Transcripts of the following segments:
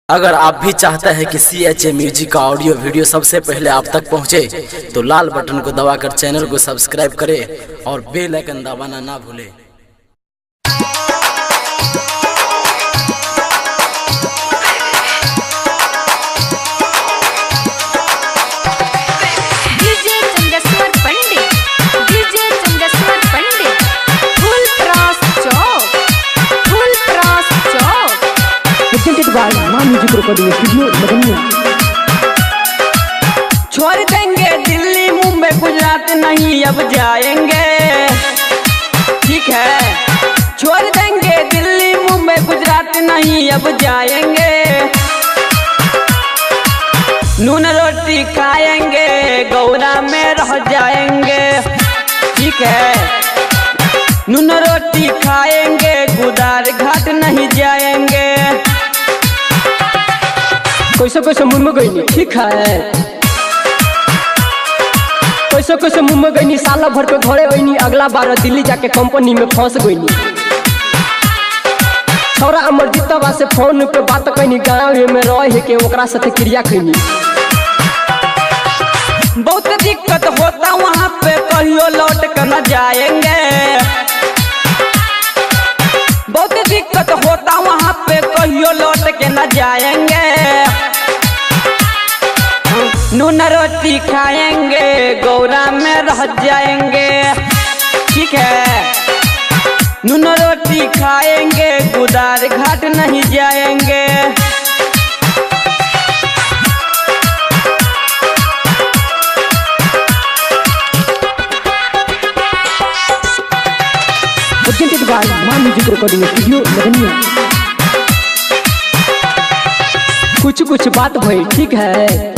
अगर आप भी चाहते हैं कि CHA म्यूजिक का ऑडियो वीडियो सबसे पहले आप तक पहुंचे, तो लाल बटन को दबाकर चैनल को सब्सक्राइब करें और बेल आइकन दबाना ना भूलें। छोड़ देंगे दिल्ली मुंबई गुजरात नहीं अब जाएंगे, ठीक है। छोड़ देंगे दिल्ली मुंबई गुजरात नहीं अब जाएंगे। नून रोटी खाएंगे गौरा में रह जाएंगे, ठीक है। नून रोटी खाएंगे गुदार घाट नहीं जाएंगे। कैसे कैसे मुंह में गई, ठीक है। कैसे कैसे मुंह में गई, साल भर पे घरे गई, अगला बार दिल्ली जाके कंपनी में फंस गई। छोरा अमरजीतवा से फोन पे बात कैनी, गाँव में रह के ओकरा साथे क्रिया कैनी। बहुत दिक्कत होता वहाँ पे, कहियो लौट कर न जाएंगे। बहुत दिक्कत होता वहाँ पे, कहियो लौट के न जाएंगे। नून रोटी खाएंगे गौरा में रह जाएंगे, ठीक है। नून रोटी खाएंगे गुदार घाट नहीं जाएंगे। कुछ कुछ बात भई, ठीक है।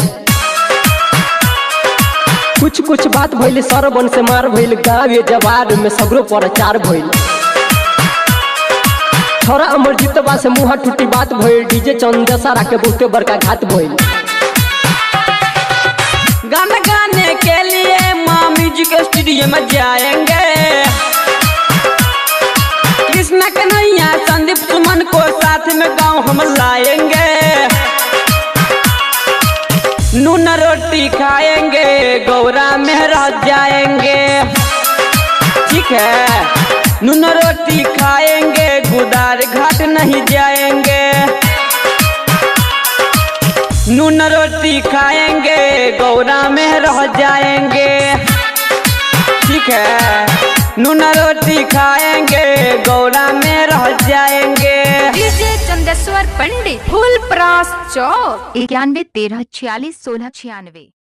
कुछ कुछ बात भइल, सरबन से मार भइल, गाँव जवार में सगरो प्रचार भइल। छोरा अमरजीतवा से मुँह टूटी बात भइल, डीजे चंदेसरा के बहुते बड़का घात भइल। गाना गाने के लिए माँ म्यूजिक स्टूडियो में जाएंगे। कृष्णा कन्हैया संदीप सुमन को साथ में गाँव हम लाएंगे। नून रोटी खाएंगे गौरा में रह जाएंगे, ठीक है। नून रोटी खाएंगे गुदार घाट नहीं जाएंगे। नून रोटी खाएंगे गौरा में रह जाएंगे, ठीक है। नून रोटी खाएंगे गौरा में रह जाएंगे। डीजे चंदेश्वर पंडित, फुल प्रास चौक 91 13 46 16 96।